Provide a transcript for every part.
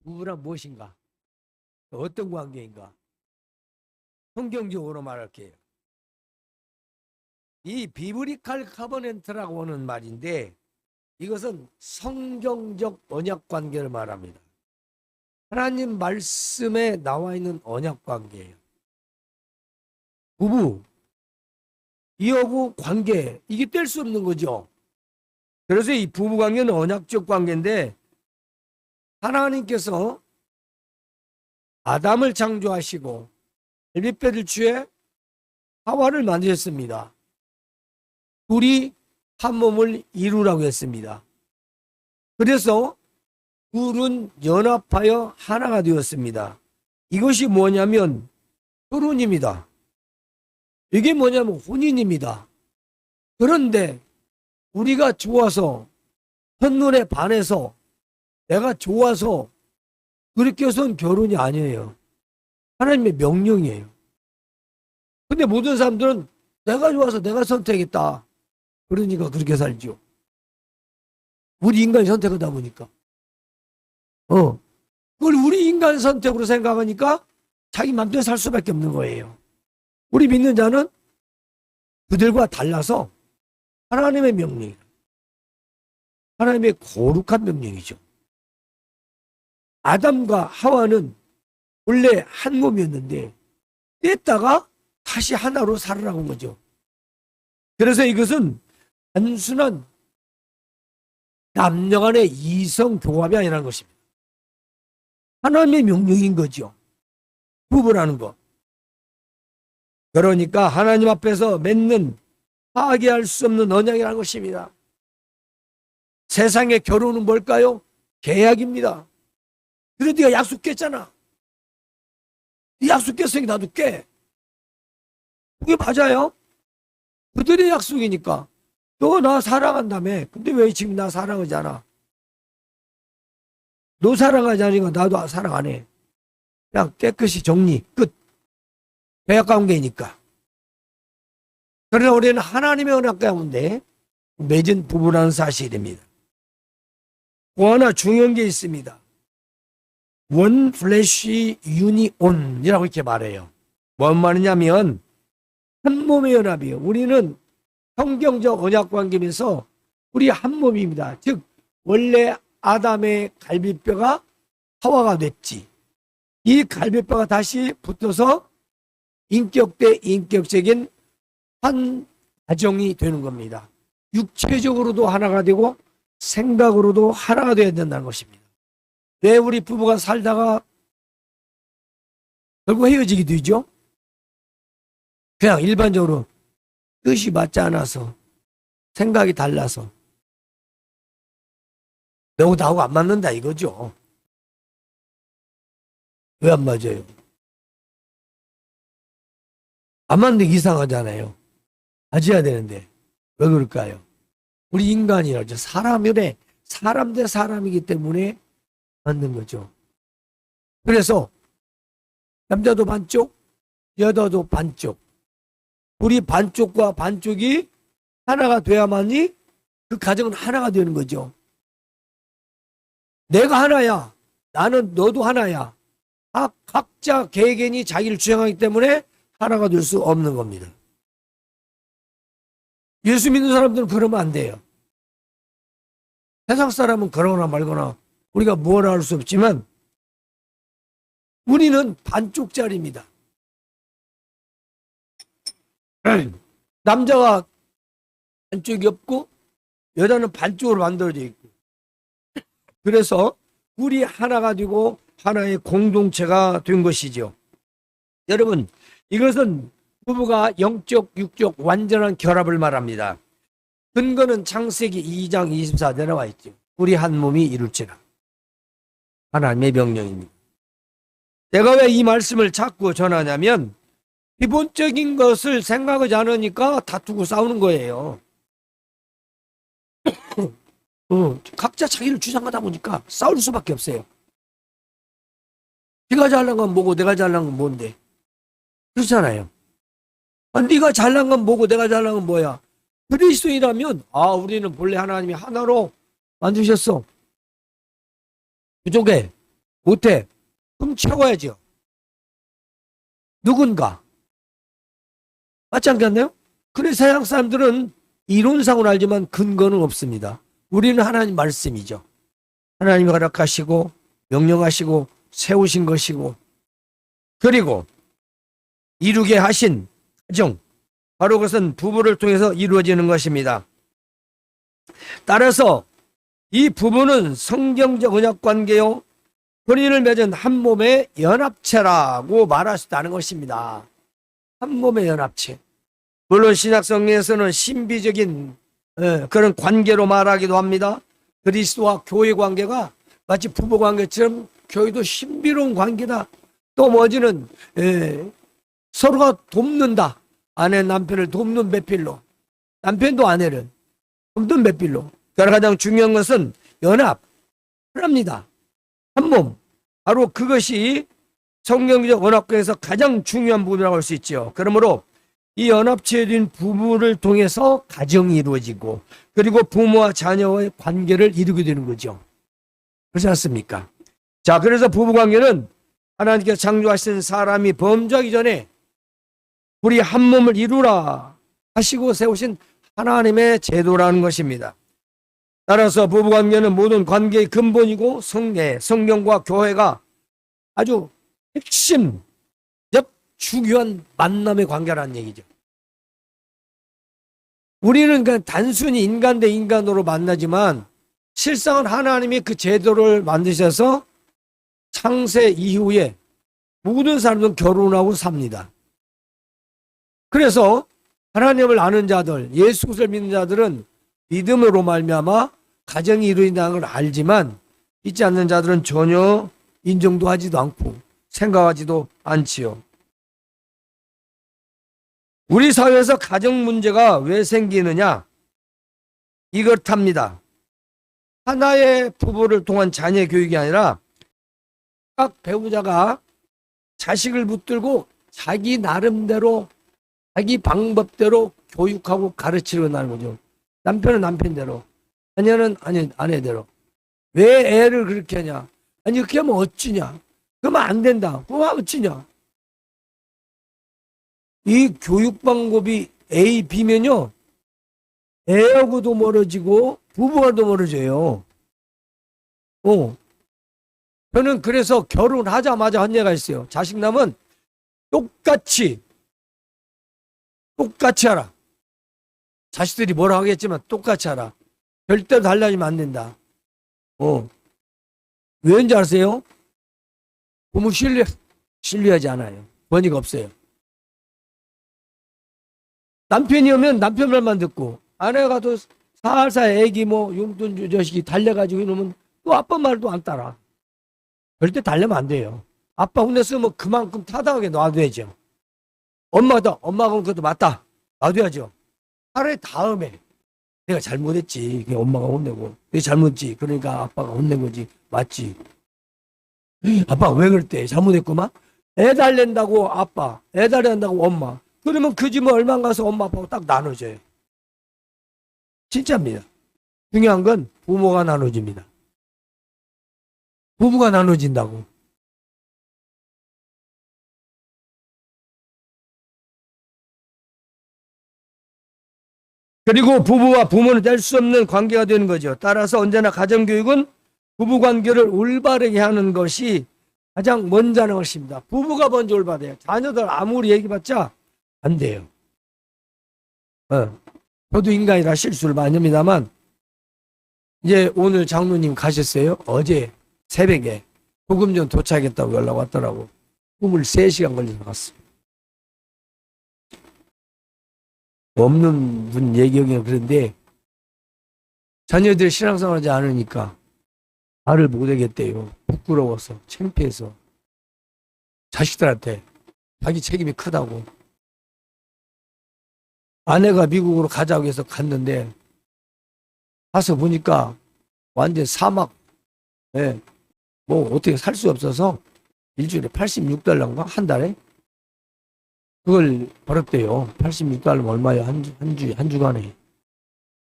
부부란 무엇인가? 어떤 관계인가? 성경적으로 말할게요. 이 비브리칼 커버넌트라고 하는 말인데 이것은 성경적 언약 관계를 말합니다. 하나님 말씀에 나와 있는 언약 관계예요. 부부, 이하고 관계, 이게 뗄 수 없는 거죠. 그래서 이 부부 관계는 언약적 관계인데 하나님께서 아담을 창조하시고 갈빗뼈를 취해 하와를 만드셨습니다. 둘이 한 몸을 이루라고 했습니다. 그래서 둘은 연합하여 하나가 되었습니다. 이것이 뭐냐면 결혼입니다. 이게 뭐냐면 혼인입니다. 그런데 우리가 좋아서 첫눈에 반해서 내가 좋아서 그렇게 해서는 결혼이 아니에요. 하나님의 명령이에요. 근데 모든 사람들은 내가 좋아서 내가 선택했다. 그러니까 그렇게 살죠. 우리 인간이 선택하다 보니까. 그걸 우리 인간 선택으로 생각하니까 자기 맘대로 살 수밖에 없는 거예요. 우리 믿는 자는 그들과 달라서 하나님의 명령, 하나님의 거룩한 명령이죠. 아담과 하와는 원래 한 몸이었는데 뗐다가 다시 하나로 살아나온 거죠. 그래서 이것은 단순한 남녀 간의 이성 교합이 아니라는 것입니다. 하나님의 명령인 거죠. 부부라는 거. 그러니까 하나님 앞에서 맺는 파괴할 수 없는 언약이라는 것입니다. 세상의 결혼은 뭘까요? 계약입니다. 그래 네가 약속했잖아. 네 약속했으니까 나도 깨. 그게 맞아요. 그들의 약속이니까. 너 나 사랑한다며. 근데 왜 지금 나 사랑하지 않아? 너 사랑하지 않으니까 나도 사랑 안 해. 그냥 깨끗이 정리 끝. 계약 관계니까. 그러나 우리는 하나님의 언약 가운데 맺은 부부라는 사실입니다. 또 하나 중요한 게 있습니다. 원 플래시 유니온이라고 이렇게 말해요. 뭔 말이냐면 한 몸의 연합이에요. 우리는 성경적 언약 관계면서 우리 한 몸입니다. 즉 원래 아담의 갈빗뼈가 하와가 됐지. 이 갈빗뼈가 다시 붙어서 인격 대 인격적인 한 가정이 되는 겁니다. 육체적으로도 하나가 되고 생각으로도 하나가 되어야 된다는 것입니다. 왜 우리 부부가 살다가 결국 헤어지게 되죠? 그냥 일반적으로 뜻이 맞지 않아서 생각이 달라서 너하고 나하고 안 맞는다 이거죠. 왜 안 맞아요? 안 맞는 게 이상하잖아요. 맞아야 되는데 왜 그럴까요? 우리 인간이라죠. 사람이래. 사람 대 사람이기 때문에 맞는 거죠. 그래서 남자도 반쪽, 여자도 반쪽. 우리 반쪽과 반쪽이 하나가 돼야만이 그 가정은 하나가 되는 거죠. 내가 하나야. 나는 너도 하나야. 각자 개개인이 자기를 주장하기 때문에 하나가 될 수 없는 겁니다. 예수 믿는 사람들은 그러면 안 돼요. 세상 사람은 그러거나 말거나 우리가 뭐라 할 수 없지만 우리는 반쪽짜리입니다. 남자가 반쪽이 없고 여자는 반쪽으로 만들어져 있고 그래서 우리 하나가 되고 하나의 공동체가 된 것이죠. 여러분 이것은 부부가 영적 육적 완전한 결합을 말합니다. 근거는 창세기 2장 24절에 나와 있죠. 우리 한 몸이 이룰지라. 하나님의 명령입니다. 내가 왜 이 말씀을 자꾸 전하냐면 기본적인 것을 생각하지 않으니까 다투고 싸우는 거예요. 각자 자기를 주장하다 보니까 싸울 수밖에 없어요. 네가 잘난 건 뭐고 내가 잘난 건 뭔데? 그렇잖아요. 네가 잘난 건 뭐고 내가 잘난 건 뭐야? 그리스도인이라면 우리는 본래 하나님이 하나로 만드셨어. 그쪽에 못해. 훔쳐와야죠. 누군가. 맞지 않겠나요? 그래 서양 사람들은 이론상으로 알지만 근거는 없습니다. 우리는 하나님 말씀이죠. 하나님이 허락하시고 명령하시고 세우신 것이고 그리고 이루게 하신 가정 바로 그것은 부부를 통해서 이루어지는 것입니다. 따라서 이 부부는 성경적 언약관계요 혼인을 맺은 한 몸의 연합체라고 말할 수 있다는 것입니다. 한 몸의 연합체. 물론 신약성경에서는 신비적인 그런 관계로 말하기도 합니다. 그리스도와 교회 관계가 마치 부부 관계처럼 교회도 신비로운 관계다. 또 뭐지는 서로가 돕는다. 아내 남편을 돕는 배필로, 남편도 아내를 돕는 배필로. 그러나 가장 중요한 것은 연합, 하나입니다. 한 몸. 바로 그것이 성경적 언약에서 가장 중요한 부분이라고 할 수 있죠. 그러므로 이 연합체에 된 부부를 통해서 가정이 이루어지고 그리고 부모와 자녀의 관계를 이루게 되는 거죠. 그렇지 않습니까? 자, 그래서 부부관계는 하나님께서 창조하신 사람이 범죄하기 전에 우리 한 몸을 이루라 하시고 세우신 하나님의 제도라는 것입니다. 따라서 부부관계는 모든 관계의 근본이고 성경과 교회가 아주 핵심적 중요한 만남의 관계라는 얘기죠. 우리는 그냥 단순히 인간 대 인간으로 만나지만 실상은 하나님이 그 제도를 만드셔서 창세 이후에 모든 사람들은 결혼하고 삽니다. 그래서 하나님을 아는 자들, 예수 그리스도를 믿는 자들은 믿음으로 말미암아 가정이 이루어진다는 걸 알지만 믿지 않는 자들은 전혀 인정도 하지도 않고 생각하지도 않지요. 우리 사회에서 가정 문제가 왜 생기느냐? 이렇답니다. 하나의 부부를 통한 자녀 교육이 아니라 각 배우자가 자식을 붙들고 자기 나름대로 자기 방법대로 교육하고 가르치려 한다는 거죠. 남편은 남편대로, 아내는 아내대로. 왜 애를 그렇게 하냐? 아니 그렇게 하면 어찌냐? 그러면 안 된다. 그러면 어찌냐? 이 교육 방법이 A, B면요. 애하고도 멀어지고 부부와도 멀어져요. 저는 그래서 결혼하자마자 한 얘기가 있어요. 자식 낳으면 똑같이 하라. 자식들이 뭐라 하겠지만 똑같이 하라. 절대로 달라지면 안 된다. 왜인지 아세요? 부모 신뢰하지 않아요. 권위가 없어요. 남편이 오면 남편 말만 듣고 아내가 또 살살 애기 용돈 주저식이 달래가지고 이러면 또 아빠 말도 안 따라. 절대 달래면 안 돼요. 아빠 혼냈으면 그만큼 타당하게 놔둬야죠. 엄마가 그것도 맞다. 놔둬야죠. 차라리 다음에 내가 잘못했지. 그냥 엄마가 혼내고 내가 잘못했지. 그러니까 아빠가 혼낸 거지. 맞지. 아빠 왜 그랬대? 잘못했구만. 애 달랜다고 아빠, 애 달랜다고 엄마. 그러면 그 집은 얼마 가서 엄마 아빠하고 딱 나눠져요. 진짜입니다. 중요한 건 부모가 나눠집니다. 부부가 나눠진다고. 그리고 부부와 부모는 뗄 수 없는 관계가 되는 거죠. 따라서 언제나 가정교육은 부부관계를 올바르게 하는 것이 가장 먼저 하는 것입니다. 부부가 먼저 올바르게 해요. 자녀들 아무리 얘기해봤자 안 돼요. 저도 인간이라 실수를 많이 합니다만 이제 오늘 장로님 가셨어요. 어제 새벽에 조금 전 도착했다고 연락 왔더라고. 23시간 걸려서 갔어. 없는 분 얘기하기는 그런데 자녀들이 신앙생활하지 않으니까 말을 못하겠대요. 부끄러워서 창피해서 자식들한테 자기 책임이 크다고. 아내가 미국으로 가자고 해서 갔는데 가서 보니까 완전 사막. 어떻게 살 수 없어서 일주일에 $86인가 한 달에 그걸 벌었대요. $86면 얼마야? 한 주간에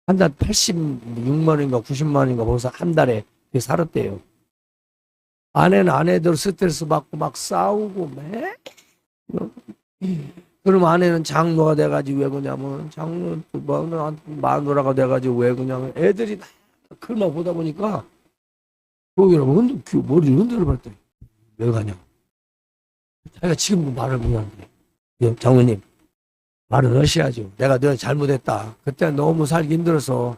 한 달 86만 원인가 90만 원인가 벌어서 한 달에 살았대요. 아내는 아내대로 스트레스 받고 막 싸우고 매. 그럼 아내는 장로가 돼가지고 왜 그러냐면 장로 마누라가 돼가지고 왜 그러냐면 애들이 다 그만 보다 보니까 거기라고 머리를 흔들어 봤더니 왜 가냐. 자기가 지금 말을 못하는데 장로님 말을 하셔야죠. 내가 너 잘못했다. 그때 너무 살기 힘들어서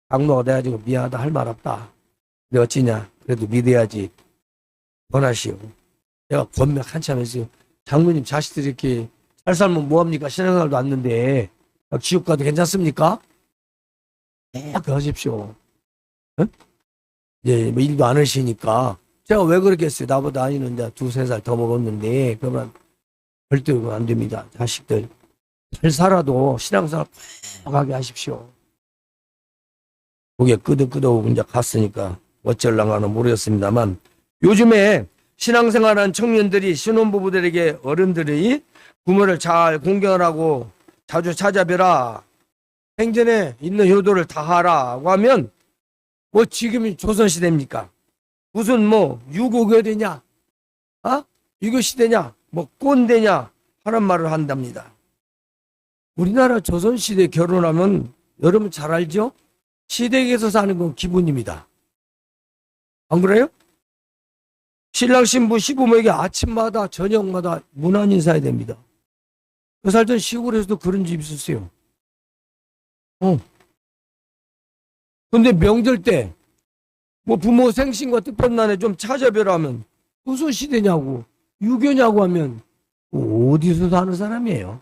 장로가 돼가지고 미안하다 할 말 없다. 근데 어찌냐 그래도 믿어야지. 권하시오. 내가 권맥 한참 했어요. 장로님 자식들이 이렇게 잘 살면 뭐합니까? 신앙생활도 왔는데 지옥 가도 괜찮습니까? 그 하십시오. 응? 예, 뭐 일도 안 하시니까 제가 왜 그렇겠어요? 나보다 아이는 이제 2-3살 더 먹었는데 그러면 절대 안 됩니다. 자식들 잘 살아도 신앙생활 꼭 하게 하십시오. 그게 끄덕끄덕 이제 갔으니까 어쩔랑가는 모르겠습니다만 요즘에 신앙생활한 청년들이 신혼부부들에게 어른들이 부모를 잘 공경하라고 자주 찾아뵈라. 생전에 있는 효도를 다하라고 하면 뭐 지금이 조선시대입니까? 무슨 뭐 유고교대냐? 유교시대냐? 뭐 꼰대냐? 하는 말을 한답니다. 우리나라 조선시대 결혼하면 여러분 잘 알죠? 시댁에서 사는 건 기본입니다. 안 그래요? 신랑 신부 시부모에게 아침마다 저녁마다 문안 인사해야 됩니다. 그 살던 시골에서도 그런 집 있었어요. 근데 명절 때 뭐 부모 생신과 뜻법날에 좀 찾아뵈라 하면 무슨 시대냐고 유교냐고 하면 어디서 사는 사람이에요?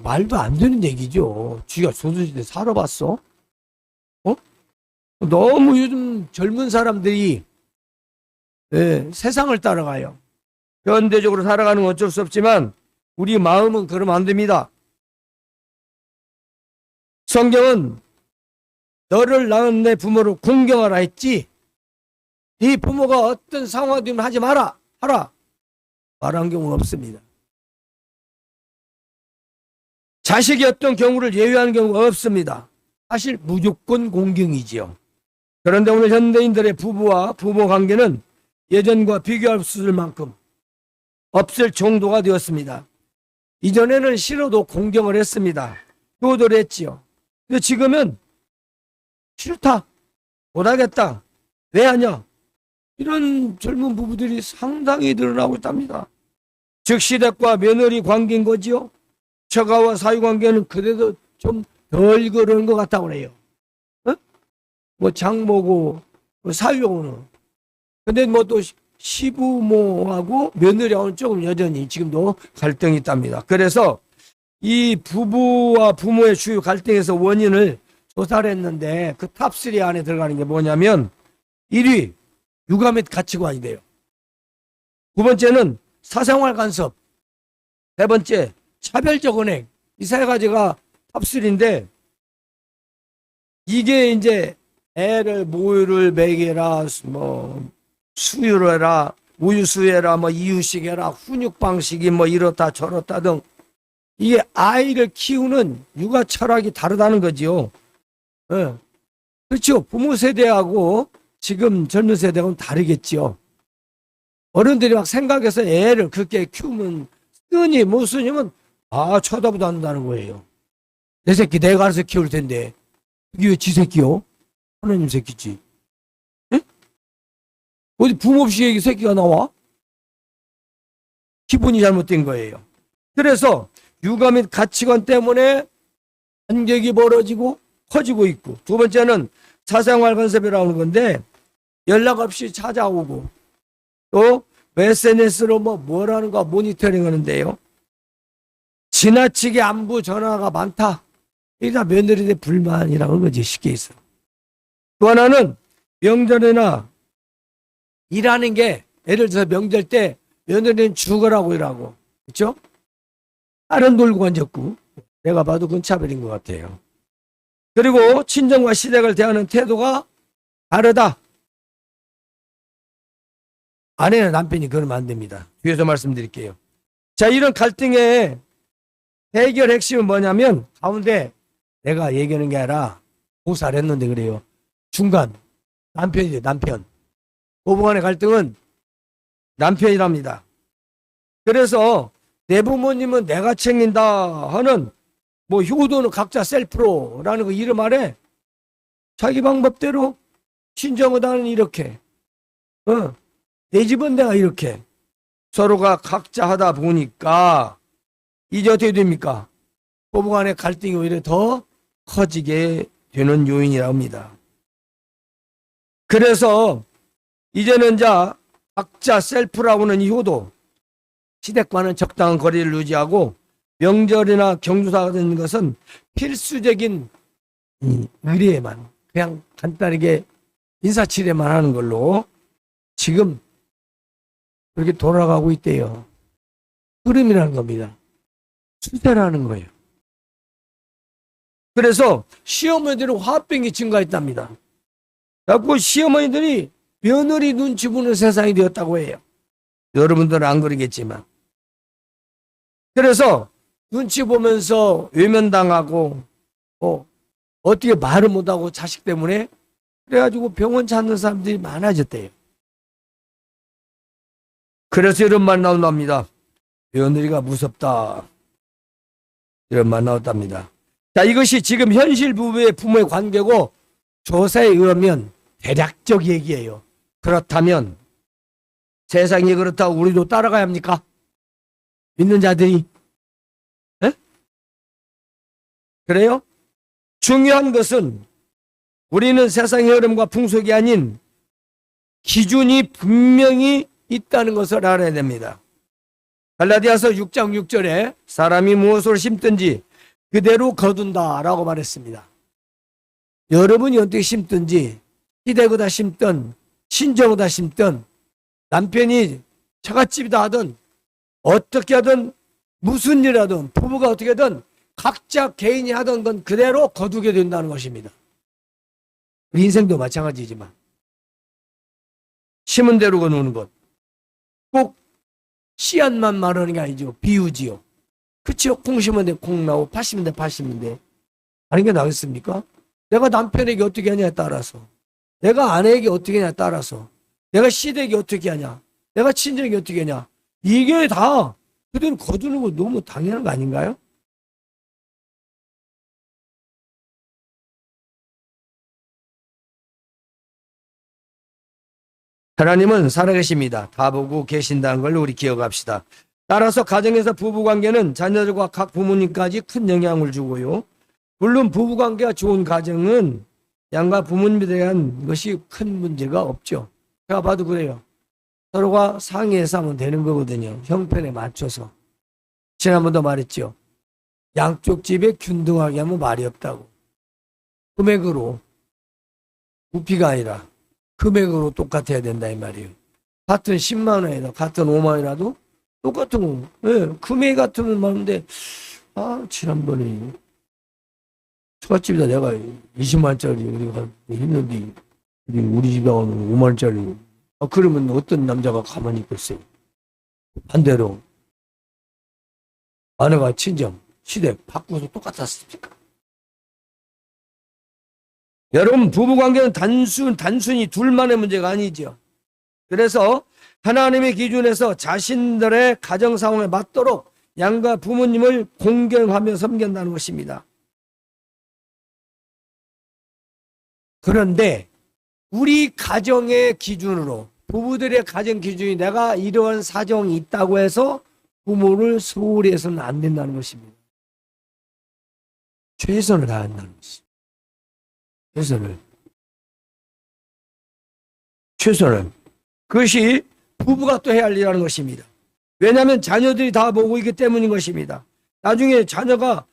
말도 안 되는 얘기죠. 쥐가 조선시대 살아봤어? 너무 요즘 젊은 사람들이 세상을 따라가요. 현대적으로 살아가는 건 어쩔 수 없지만 우리 마음은 그러면 안 됩니다. 성경은 너를 낳은 내 부모를 공경하라 했지 네 부모가 어떤 상황이든 하지 마라 하라 말한 경우는 없습니다. 자식이 어떤 경우를 예외하는 경우가 없습니다. 사실 무조건 공경이지요. 그런데 오늘 현대인들의 부부와 부모 관계는 예전과 비교할 수 없을 만큼 없을 정도가 되었습니다. 이전에는 싫어도 공경을 했습니다. 효도를 했지요. 근데 지금은 싫다, 못하겠다, 왜 하냐 이런 젊은 부부들이 상당히 늘어나고 있답니다. 즉 시댁과 며느리 관계인 거지요. 처가와 사위관계는 그래도 좀 덜 그러는 것 같다고 그래요. 뭐 장모고 뭐 사위오는 근데 뭐 또 시부모하고 며느리하고는 조금 여전히 지금도 갈등이 있답니다. 그래서 이 부부와 부모의 주요 갈등에서 원인을 조사를 했는데 그 탑3 안에 들어가는 게 뭐냐면 1위 육아 및 가치관이 돼요. 두 번째는 사생활 간섭, 세 번째 차별적 은행. 이 세 가지가 탑3인데 이게 이제 애를 모유를 먹여라, 뭐 수유를 해라, 우유 수유해라, 뭐 이유식 해라, 훈육 방식이 뭐 이렇다 저렇다 등 이게 아이를 키우는 육아 철학이 다르다는 거지요. 그렇죠. 부모 세대하고 지금 젊은 세대하고는 다르겠지요. 어른들이 막 생각해서 애를 그렇게 키우면 쓰니 못 쓰냐면 쳐다보도 않는다는 거예요. 내 새끼 내가 알아서 키울 텐데 이게 왜 지 새끼요? 하나님 새끼지. 에? 어디 부모 없이 얘기 새끼가 나와? 기분이 잘못된 거예요. 그래서 육아 및 가치관 때문에 간격이 벌어지고 커지고 있고, 두 번째는 사생활 간섭이라고 하는 건데 연락 없이 찾아오고 또 SNS로 뭐라는가 모니터링 하는데요. 지나치게 안부 전화가 많다. 이게 다 며느리의 불만이라는 거지, 쉽게 해서. 또 하나는 명절이나 일하는 게 예를 들어서 명절 때 며느리는 죽으라고 일하고, 그렇죠? 딸은 놀고 앉았고, 내가 봐도 그건 차별인 것 같아요. 그리고 친정과 시댁을 대하는 태도가 다르다. 아내나 남편이 그러면 안 됩니다. 뒤에서 말씀드릴게요. 자, 이런 갈등의 해결 핵심은 뭐냐면 가운데 내가 얘기하는 게 아니라 고사를 했는데 그래요. 중간 남편이죠, 남편. 부부간의 갈등은 남편이랍니다. 그래서 내 부모님은 내가 챙긴다 하는 뭐 효도는 각자 셀프로라는 그 이름 아래 자기 방법대로 친정어다는 이렇게 내 집은 내가 이렇게 서로가 각자 하다 보니까 이제 어떻게 됩니까? 부부간의 갈등이 오히려 더 커지게 되는 요인이라고 합니다. 그래서 이제는 각자 셀프라고 하는 이 효도, 시댁과는 적당한 거리를 유지하고 명절이나 경조사 같은 것은 필수적인 의례에만 그냥 간단하게 인사치레만 하는 걸로 지금 그렇게 돌아가고 있대요. 흐름이라는 겁니다. 추세라는 거예요. 그래서 시어머니들은 화병이 증가했답니다. 그래서 시어머니들이 며느리 눈치 보는 세상이 되었다고 해요. 여러분들은 안 그러겠지만. 그래서 눈치 보면서 외면당하고 어떻게 말을 못하고 자식 때문에 그래가지고 병원 찾는 사람들이 많아졌대요. 그래서 이런 말 나온답니다. 며느리가 무섭다. 이런 말 나왔답니다. 자, 이것이 지금 현실 부부의 부모의 관계고 조사에 의하면 대략적 얘기예요. 그렇다면 세상이 그렇다고 우리도 따라가야 합니까? 믿는 자들이. 에? 그래요? 중요한 것은 우리는 세상의 흐름과 풍속이 아닌 기준이 분명히 있다는 것을 알아야 됩니다. 갈라디아서 6장 6절에 사람이 무엇을 심든지 그대로 거둔다라고 말했습니다. 여러분이 어떻게 심든지 시댁에다 심든 친정에다 심든 남편이 처갓집이다 하든 어떻게 하든 무슨 일 하든 부부가 어떻게 하든 각자 개인이 하던 건 그대로 거두게 된다는 것입니다. 우리 인생도 마찬가지지만 심은 대로 거두는 것. 꼭 씨앗만 말하는 게 아니죠. 비유지요. 그치요? 콩 심은데 콩 나오고 팥 심은데 팥 심은데 아닌 게 나겠습니까? 내가 남편에게 어떻게 하냐에 따라서, 내가 아내에게 어떻게 하냐에 따라서, 내가 시댁이 어떻게 하냐, 내가 친정이 어떻게 하냐, 이게 다 그대로 거두는 거 너무 당연한 거 아닌가요? 하나님은 살아계십니다. 다 보고 계신다는 걸 우리 기억합시다. 따라서 가정에서 부부관계는 자녀들과 각 부모님까지 큰 영향을 주고요. 물론 부부관계가 좋은 가정은 양가 부모님에 대한 것이 큰 문제가 없죠. 제가 봐도 그래요. 서로가 상의해서 하면 되는 거거든요. 형편에 맞춰서. 지난번도 말했죠. 양쪽 집에 균등하게 하면 말이 없다고. 금액으로, 부피가 아니라 금액으로 똑같아야 된다 이 말이에요. 같은 10만 원이나 같은 5만 원이라도 똑같은 거. 네, 금액 같으면 많은데 지난번에 처갓집에다 내가 20만 원짜리 우리가 했는데 우리 집에 오는 5만 원짜리. 그러면 어떤 남자가 가만히 있겠어요. 반대로 아내가 친정, 시댁 바꾸어서 똑같았습니까? 여러분, 부부관계는 단순히 둘만의 문제가 아니죠. 그래서 하나님의 기준에서 자신들의 가정 상황에 맞도록 양가 부모님을 공경하며 섬긴다는 것입니다. 그런데 우리 가정의 기준으로, 부부들의 가정 기준이 내가 이러한 사정이 있다고 해서 부모를 소홀히 해서는 안 된다는 것입니다. 최선을 다한다는 것입니다. 최선을. 그것이 부부가 또 해야 할 일이라는 것입니다. 왜냐하면 자녀들이 다 보고 있기 때문인 것입니다. 나중에 자녀가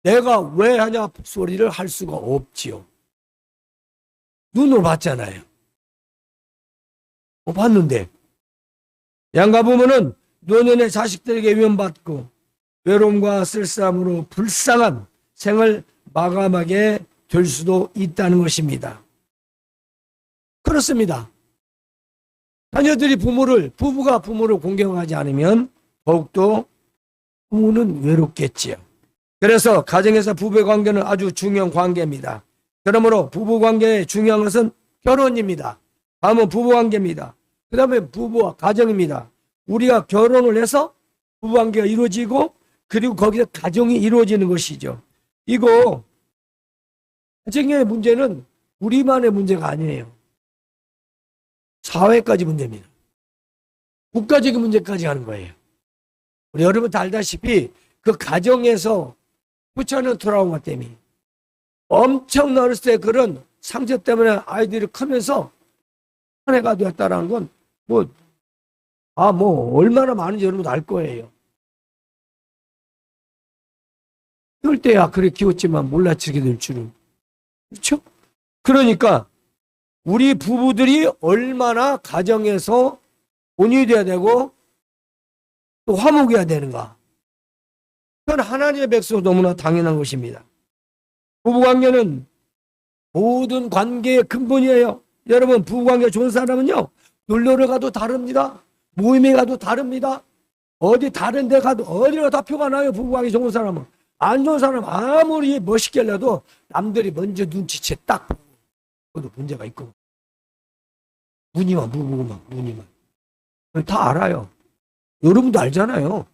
내가 왜 하냐 소리를 할 수가 없지요. 눈으로 봤잖아요. 봤는데 양가 부모는 노년의 자식들에게 위험받고 외로움과 쓸쓸함으로 불쌍한 생을 마감하게 될 수도 있다는 것입니다. 그렇습니다. 자녀들이 부부가 부모를 공경하지 않으면 더욱더 부모는 외롭겠지요. 그래서 가정에서 부부의 관계는 아주 중요한 관계입니다. 그러므로 부부관계에 중요한 것은 결혼입니다. 다음은 부부관계입니다. 그 다음에 부부와 가정입니다. 우리가 결혼을 해서 부부관계가 이루어지고 그리고 거기서 가정이 이루어지는 것이죠. 이거 가정의 문제는 우리만의 문제가 아니에요. 사회까지 문제입니다. 국가적인 문제까지 하는 거예요. 우리 여러분 다 알다시피 그 가정에서 붙여놓은 트라우마 때문에 엄청난 어렸을 때 그런 상처 때문에 아이들이 크면서 한 해가 되었다라는 건 얼마나 많은지 여러분도 알 거예요. 그럴 때야 그래 키웠지만 몰라치게 될 줄은. 그렇죠? 그러니까 우리 부부들이 얼마나 가정에서 온유해야 되고 또 화목해야 되는가. 그건 하나님의 백성 너무나 당연한 것입니다. 부부관계는 모든 관계의 근본이에요. 여러분 부부관계 좋은 사람은요 놀러를 가도 다릅니다. 모임에 가도 다릅니다. 어디 다른 데 가도 어디로 다 표가 나요. 부부관계 좋은 사람은. 안 좋은 사람은 아무리 멋있게 하려도 남들이 먼저 눈치채 딱 보고 그것도 문제가 있고 무늬만 부부만 무늬만 다 알아요. 여러분도 알잖아요.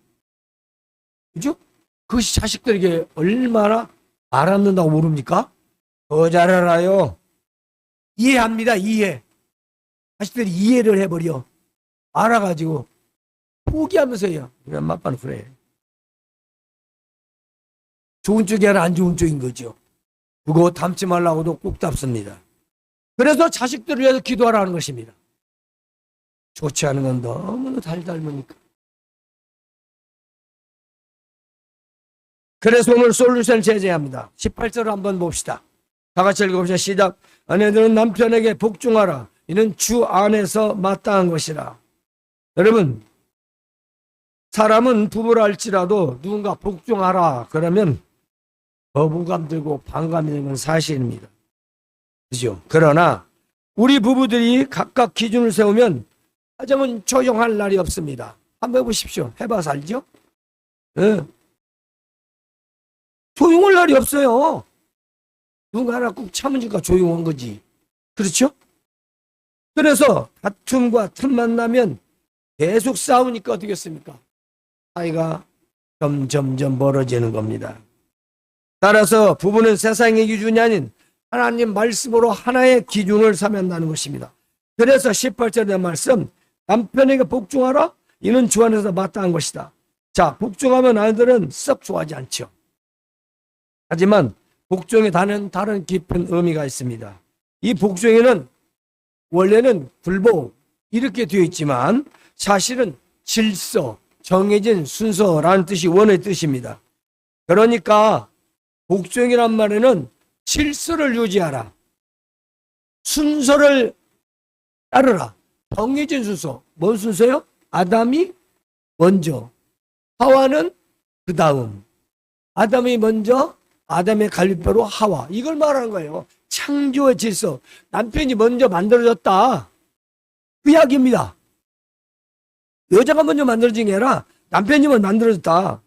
그죠? 그것이 자식들에게 얼마나 알았는다고 모릅니까? 더 잘 알아요. 이해합니다. 이해. 자식들이 이해를 해버려. 알아가지고 포기하면서 해요. 우리 엄마 아빠는 그래. 좋은 쪽이 아니라 안 좋은 쪽인 거죠. 그거 닮지 말라고도 꼭 닮습니다. 그래서 자식들을 위해서 기도하라는 것입니다. 좋지 않은 건 너무나 잘 닮으니까. 그래서 오늘 솔루션을 제시합니다. 18절을 한번 봅시다. 다 같이 읽어봅시다. 시작. 아내들은 남편에게 복종하라. 이는 주 안에서 마땅한 것이라. 여러분, 사람은 부부라 할지라도 누군가 복종하라 그러면 거부감 들고 반감이 되는 건 사실입니다. 그죠? 그러나 우리 부부들이 각각 기준을 세우면 가정은 조용할 날이 없습니다. 한번 해보십시오. 해봐서 알죠? 네. 조용할 날이 없어요. 누군가 하나 꾹 참으니까 조용한 거지. 그렇죠? 그래서 다툼과 틈만 나면 계속 싸우니까 어떻겠습니까? 사이가 점점 멀어지는 겁니다. 따라서 부부는 세상의 기준이 아닌 하나님 말씀으로 하나의 기준을 삼는다는 것입니다. 그래서 18절의 말씀, 남편에게 복종하라. 이는 주 안에서 마땅한 것이다. 자, 복종하면 아이들은 썩 좋아하지 않죠. 하지만 복종에 다른 깊은 의미가 있습니다. 이 복종에는 원래는 굴복 이렇게 되어 있지만 사실은 질서, 정해진 순서라는 뜻이 원어의 뜻입니다. 그러니까 복종이란 말에는 질서를 유지하라. 순서를 따르라. 정해진 순서. 뭔 순서요? 아담이 먼저, 하와는 그 다음. 아담이 먼저, 아담의 갈비뼈로 하와. 이걸 말하는 거예요. 창조의 질서. 남편이 먼저 만들어졌다. 그 이야기입니다. 여자가 먼저 만들어진 게 아니라 남편이 먼저 만들어졌다.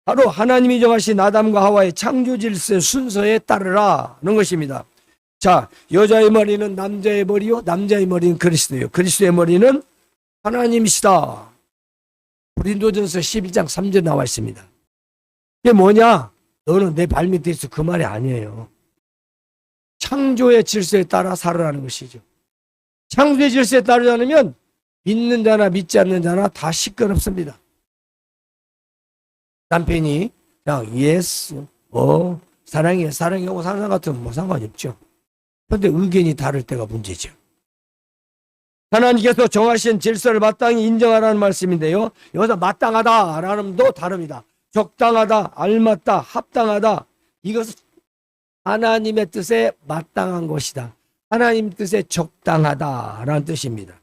바로 하나님이 정하신 아담과 하와의 창조 질서의 순서에 따르라는 것입니다. 자, 여자의 머리는 남자의 머리요, 남자의 머리는 그리스도예요. 그리스도의 머리는 하나님이시다. 고린도전서 11장 3절 나와 있습니다. 이게 뭐냐? 너는 내 발밑에 있어. 그 말이 아니에요. 창조의 질서에 따라 살아라는 것이죠. 창조의 질서에 따르지 않으면 믿는 자나 믿지 않는 자나 다 시끄럽습니다. 남편이 그냥 예스, 사랑해 하고 사는 것 같으면 뭐 상관이 없죠. 그런데 의견이 다를 때가 문제죠. 하나님께서 정하신 질서를 마땅히 인정하라는 말씀인데요. 여기서 마땅하다라는 도 다릅니다. 적당하다, 알맞다, 합당하다. 이것은 하나님의 뜻에 마땅한 것이다. 하나님 뜻에 적당하다라는 뜻입니다.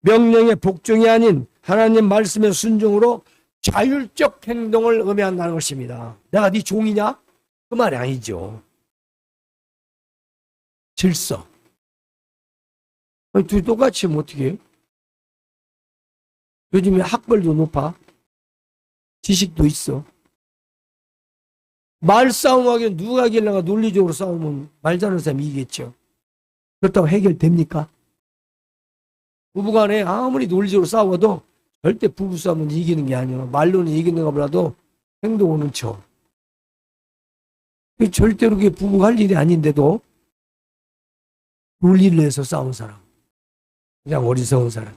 명령의 복종이 아닌 하나님 말씀의 순종으로 자율적 행동을 의미한다는 것입니다. 내가 네 종이냐? 그 말이 아니죠. 질서. 둘이 똑같이 하면 어떻게 해요? 요즘에 학벌도 높아. 지식도 있어. 말싸움하기엔 누가 이길래가 논리적으로 싸우면 말 잘하는 사람이 이기겠죠. 그렇다고 해결됩니까? 부부간에 아무리 논리적으로 싸워도 절대 부부싸움은 이기는 게 아니에요. 말로는 이기는 것보다도 행동은 쳐. 절대로 그게 부부가 할 일이 아닌데도 논리를 내서 싸운 사람, 그냥 어리석은 사람.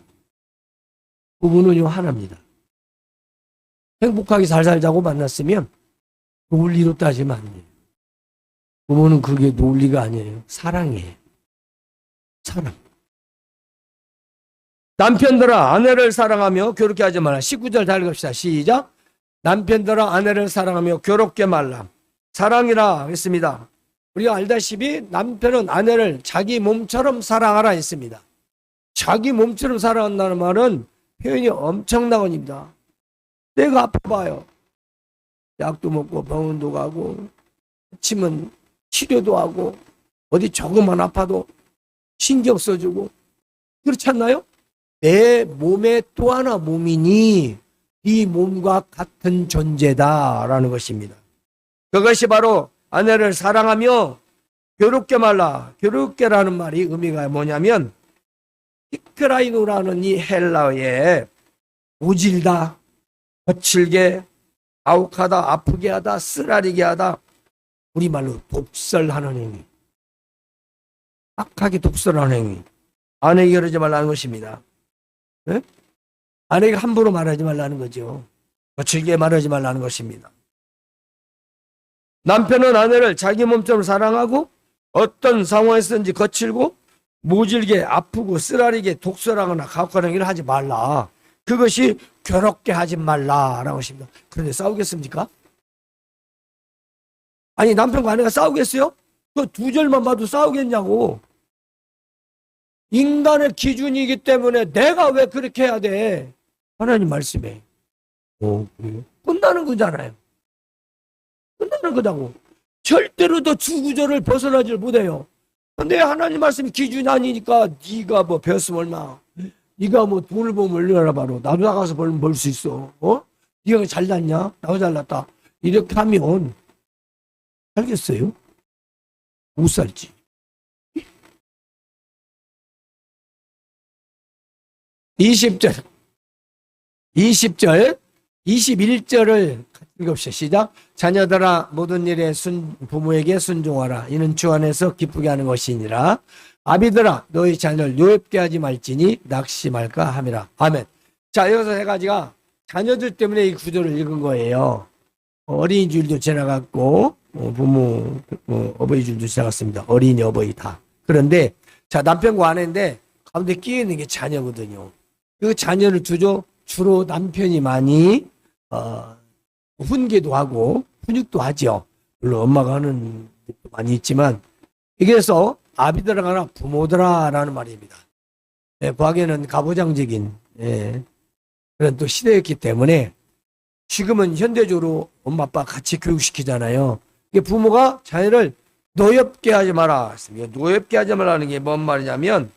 부부는요 하나입니다. 행복하게 잘 살자고 만났으면 논리로 따지면 안 돼요. 부모는 그게 논리가 아니에요. 사랑이에요. 사랑. 남편들아 아내를 사랑하며 괴롭게 하지 말라. 19절 다 읽읍시다. 시작. 남편들아 아내를 사랑하며 괴롭게 말라. 사랑이라 했습니다. 우리가 알다시피 남편은 아내를 자기 몸처럼 사랑하라 했습니다. 자기 몸처럼 사랑한다는 말은 표현이 엄청나거든요. 내가 아파봐요. 약도 먹고 병원도 가고 치면 치료도 하고 어디 조금만 아파도 신경 써주고 그렇지 않나요? 내 몸에 또 하나 몸이니 이 몸과 같은 존재다라는 것입니다. 그것이 바로 아내를 사랑하며 괴롭게 말라. 괴롭게라는 말이 의미가 뭐냐면 히크라이노라는 이 헬라어에 우질다, 거칠게, 아욱하다, 아프게 하다, 쓰라리게 하다, 우리말로 독설하는 행위, 악하게 독설하는 행위, 아내에게 그러지 말라는 것입니다. 네? 아내에게 함부로 말하지 말라는 거죠. 거칠게 말하지 말라는 것입니다. 남편은 아내를 자기 몸처럼 사랑하고 어떤 상황에서든지 거칠고 모질게 아프고 쓰라리게 독설하거나 가혹한 행위를 하지 말라. 그것이 괴롭게 하지 말라라고 하십니다. 그런데 싸우겠습니까? 아니 남편과 아내가 싸우겠어요? 그 두 절만 봐도 싸우겠냐고. 인간의 기준이기 때문에 내가 왜 그렇게 해야 돼? 하나님 말씀에 끝나는 거잖아요. 끝나는 거다고. 절대로 더 주구절을 벗어나질 못해요. 근데 하나님 말씀이 기준이 아니니까 네가 뭐 배웠으면 얼마, 네가 뭐 돈을 벌면 얼마나 벌어, 나도 나가서 벌면 벌 수 있어. 네가 잘났냐? 나도 잘났다. 이렇게 하면 살겠어요? 못 살지. 20절 21절을 읽읍시다. 시작. 자녀들아 모든 일에 부모에게 순종하라. 이는 주 안에서 기쁘게 하는 것이니라. 아비들아 너희 자녀를 노엽게 하지 말지니 낙심할까 함이라. 아멘. 자, 여기서 세 가지가 자녀들 때문에 이 구절을 읽은 거예요. 어린이 주일도 지나갔고 부모 어버이 주일도 지나갔습니다. 어린이 어버이 다. 그런데 자, 남편과 아내인데 가운데 끼어 있는 게 자녀거든요. 그 자녀를 주로 남편이 많이 훈계도 하고 훈육도 하죠. 물론 엄마가 하는 것도 많이 있지만, 여기에서 아비들아 가라 부모들아 라는 말입니다. 과거에는 가부장적인 그런 또 시대였기 때문에, 지금은 현대적으로 엄마 아빠 같이 교육시키잖아요. 부모가 자녀를 노엽게 하지 마라. 노엽게 하지 말라는 게 뭔 말이냐면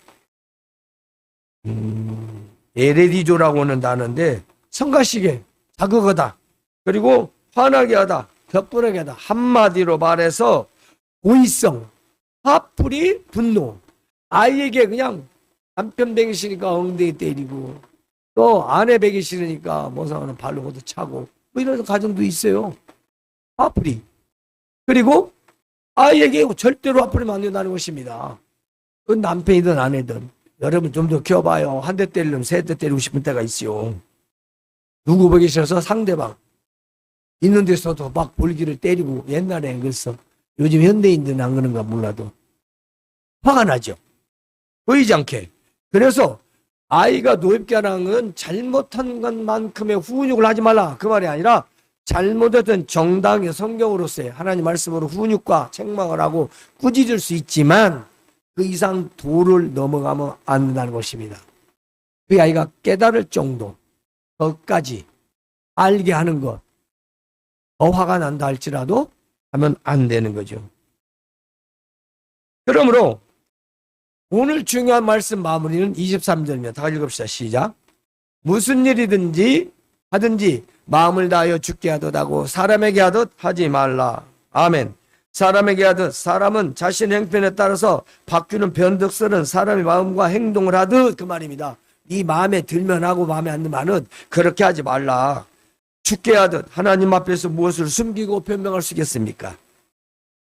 에레디조라고 하는 단어인데 성가시게, 자극하다, 그리고 화나게 하다, 격분하게 하다. 한마디로 말해서 고의성, 화풀이, 분노. 아이에게 그냥 남편 배기 싫으니까 엉덩이 때리고, 또 아내 배기 싫으니까 뭐상하는 발로 걷어 차고, 뭐 이런 가정도 있어요. 화풀이. 그리고 아이에게 절대로 화풀이면 안 된다는 것입니다. 그 남편이든 아내든. 여러분 좀 더 키워봐요. 한 대 때리려면 세 대 때리고 싶은 때가 있어요. 누구 보기 싫어서 상대방 있는 데서도 막 볼기를 때리고, 옛날엔 그랬어. 요즘 현대인들은 안 그런가 몰라도 화가 나죠. 보이지 않게. 그래서 아이가 노엽게 하는 건 잘못한 것만큼의 훈육을 하지 말라, 그 말이 아니라 잘못했던 정당의 성경으로서의 하나님 말씀으로 훈육과 책망을 하고 꾸짖을 수 있지만 그 이상 도를 넘어가면 안 된다는 것입니다. 그 아이가 깨달을 정도, 거기까지 알게 하는 것, 더 화가 난다 할지라도 하면 안 되는 거죠. 그러므로 오늘 중요한 말씀 마무리는 23절입니다. 다 읽읍시다. 시작. 무슨 일이든지 하든지 마음을 다하여 죽게 하듯 하고 사람에게 하듯 하지 말라. 아멘. 사람에게 하듯 사람은 자신의 형편에 따라서 바뀌는 변덕스런 사람의 마음과 행동을 하듯 그 말입니다. 네 마음에 들면 하고 마음에 안 들면 그렇게 하지 말라. 죽게 하듯 하나님 앞에서 무엇을 숨기고 변명할 수 있겠습니까?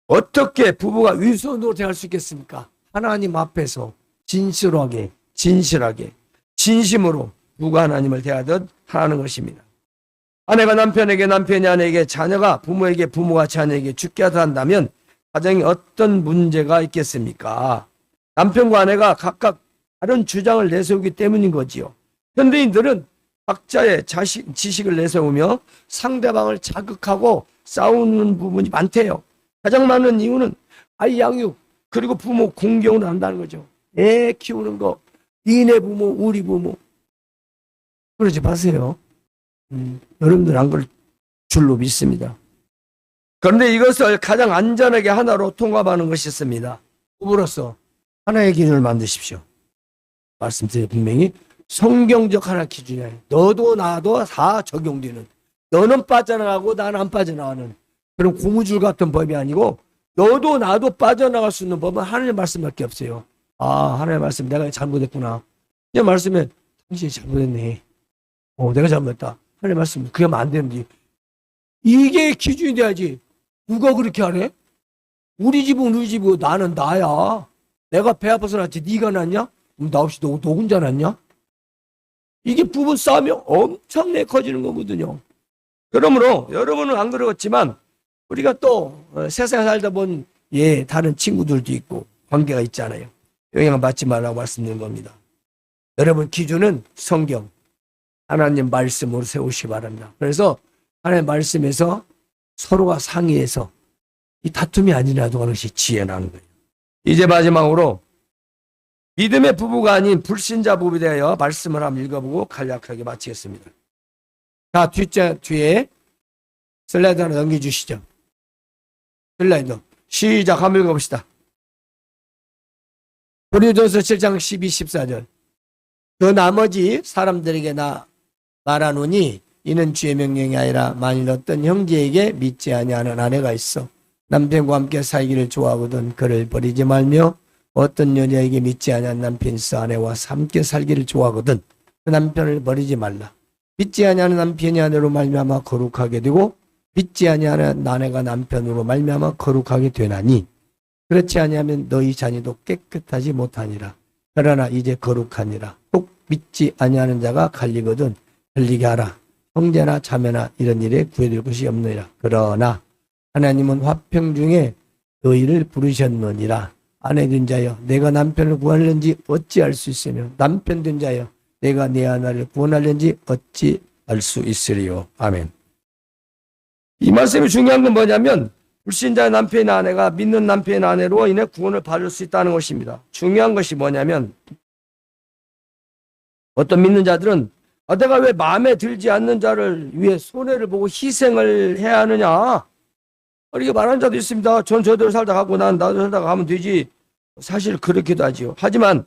어떻게 부부가 위선으로 대할 수 있겠습니까? 하나님 앞에서 진실하게 진심으로 부부가 하나님을 대하듯 하는 것입니다. 아내가 남편에게, 남편이 아내에게, 자녀가 부모에게, 부모가 자녀에게 죽게 하듯 한다면 가정에 어떤 문제가 있겠습니까? 남편과 아내가 각각 다른 주장을 내세우기 때문인 거지요. 현대인들은 각자의 지식을 내세우며 상대방을 자극하고 싸우는 부분이 많대요. 가장 많은 이유는 아이 양육 그리고 부모 공경을 한다는 거죠. 애 키우는 거, 니네 부모, 우리 부모. 그러지 마세요. 여러분들 안 그럴 줄로 믿습니다. 그런데 이것을 가장 안전하게 하나로 통합하는 것이 있습니다. 부부로서 하나의 기준을 만드십시오. 말씀드려요. 분명히 성경적 하나 기준이에요. 너도 나도 다 적용되는, 너는 빠져나가고 나는 안 빠져나가는 그런 고무줄 같은 법이 아니고 너도 나도 빠져나갈 수 있는 법은 하나님의 말씀밖에 없어요. 아, 하나님의 말씀 내가 잘못했구나. 이 말씀에 당신이 잘못했네. 내가 잘못했다. 하나님의 말씀 그게 하면 안 되는지. 이게 기준이 돼야지. 누가 그렇게 하래? 우리 집은 우리 집이고 나는 나야. 내가 배 아파서 낳지 네가 낳냐? 나 없이 너 혼자 낳냐? 이게 부부 싸움이 엄청나게 커지는 거거든요. 그러므로 여러분은 안 그러겠지만 우리가 또 세상에 살다 본 다른 친구들도 있고 관계가 있잖아요. 영향을 받지 말라고 말씀드린 겁니다. 여러분 기준은 성경, 하나님 말씀으로 세우시기 바랍니다. 그래서 하나님 말씀에서 서로가 상의해서 이 다툼이 아니라도 하는 것이 지혜라는 거예요. 이제 마지막으로 믿음의 부부가 아닌 불신자 부부에 대하여 말씀을 한번 읽어보고 간략하게 마치겠습니다. 자, 뒤에 슬라이드 하나 넘겨주시죠. 슬라이드 시작. 한번 읽어봅시다. 고린도전서 7장 12, 14절. 그 나머지 사람들에게 나 말하노니 이는 주의 명령이 아니라 만일 어떤 형제에게 믿지 아니하는 아내가 있어 남편과 함께 살기를 좋아하거든 그를 버리지 말며 어떤 여자에게 믿지 아니한 남편이 있어 아내와 함께 살기를 좋아하거든 그 남편을 버리지 말라. 믿지 아니하는 남편이 아내로 말미암아 거룩하게 되고 믿지 아니하는 아내가 남편으로 말미암아 거룩하게 되나니 그렇지 아니하면 너희 자녀도 깨끗하지 못하니라. 그러나 이제 거룩하니라. 꼭 믿지 아니하는 자가 갈리거든 갈리게 하라. 형제나 자매나 이런 일에 구애될 것이 없느니라. 그러나 하나님은 화평 중에 너희를 부르셨느니라. 아내 된 자여 내가 남편을 구하려는지 어찌 알 수 있으며 남편 된 자여 내가 내 아내를 구원하려는지 어찌 알 수 있으리요. 아멘. 이 말씀이 중요한 건 뭐냐면 불신자의 남편이나 아내가 믿는 남편이나 아내로 인해 구원을 받을 수 있다는 것입니다. 중요한 것이 뭐냐면 어떤 믿는 자들은 내가 왜 마음에 들지 않는 자를 위해 손해를 보고 희생을 해야 하느냐 이렇게 말하는 자도 있습니다. 전 저대로 살다 가고 난 나도 살다 가면 되지. 사실 그렇기도 하지요. 하지만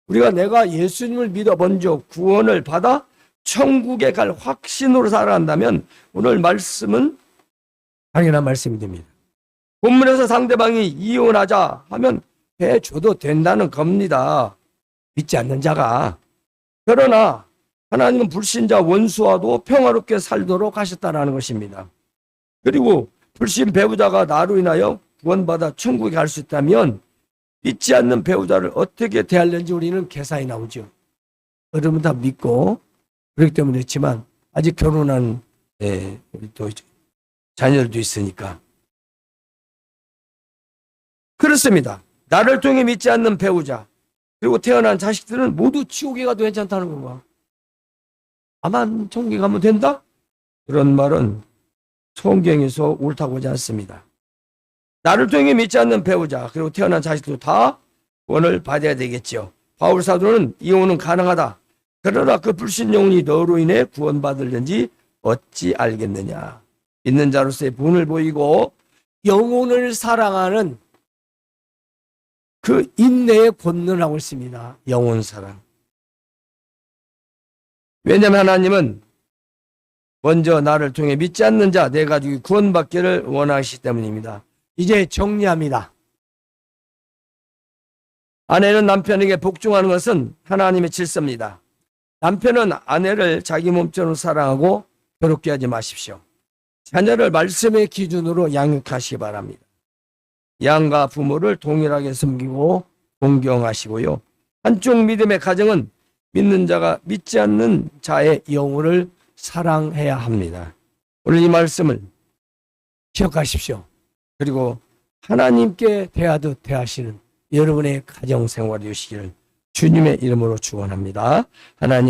우리가 내가 예수님을 믿어 먼저 구원을 받아 천국에 갈 확신으로 살아간다면 오늘 말씀은 당연한 말씀이 됩니다. 본문에서 상대방이 이혼하자 하면 해줘도 된다는 겁니다. 믿지 않는 자가. 그러나 하나님은 불신자 원수와도 평화롭게 살도록 하셨다는 것입니다. 그리고 불신 배우자가 나로 인하여 구원받아 천국에 갈 수 있다면 믿지 않는 배우자를 어떻게 대하려는지 우리는 계산이 나오죠. 여러분 다 믿고 그렇기 때문에 그렇지만 아직 결혼한 우리 또 자녀들도 있으니까 그렇습니다. 나를 통해 믿지 않는 배우자 그리고 태어난 자식들은 모두 지옥에 가도 괜찮다는 건가? 다만 천국에 가면 된다? 그런 말은 성경에서 옳다고 하지 않습니다. 나를 통해 믿지 않는 배우자 그리고 태어난 자식도 다 구원을 받아야 되겠죠. 바울 사도는 이혼은 가능하다. 그러나 그 불신 영혼이 너로 인해 구원받을는지 어찌 알겠느냐. 있는 자로서의 본을 보이고 영혼을 사랑하는 그 인내의 권능을 하고 있습니다. 영혼 사랑. 왜냐하면 하나님은 먼저 나를 통해 믿지 않는 자 네 가족이 구원받기를 원하시기 때문입니다. 이제 정리합니다. 아내는 남편에게 복종하는 것은 하나님의 질서입니다. 남편은 아내를 자기 몸처럼 사랑하고 괴롭게 하지 마십시오. 자녀를 말씀의 기준으로 양육하시기 바랍니다. 양가 부모를 동일하게 섬기고 존경하시고요. 한쪽 믿음의 가정은 믿는 자가 믿지 않는 자의 영혼을 사랑해야 합니다. 오늘 이 말씀을 기억하십시오. 그리고 하나님께 대하듯 대하시는 여러분의 가정생활이 되시기를 주님의 이름으로 축원합니다. 하나님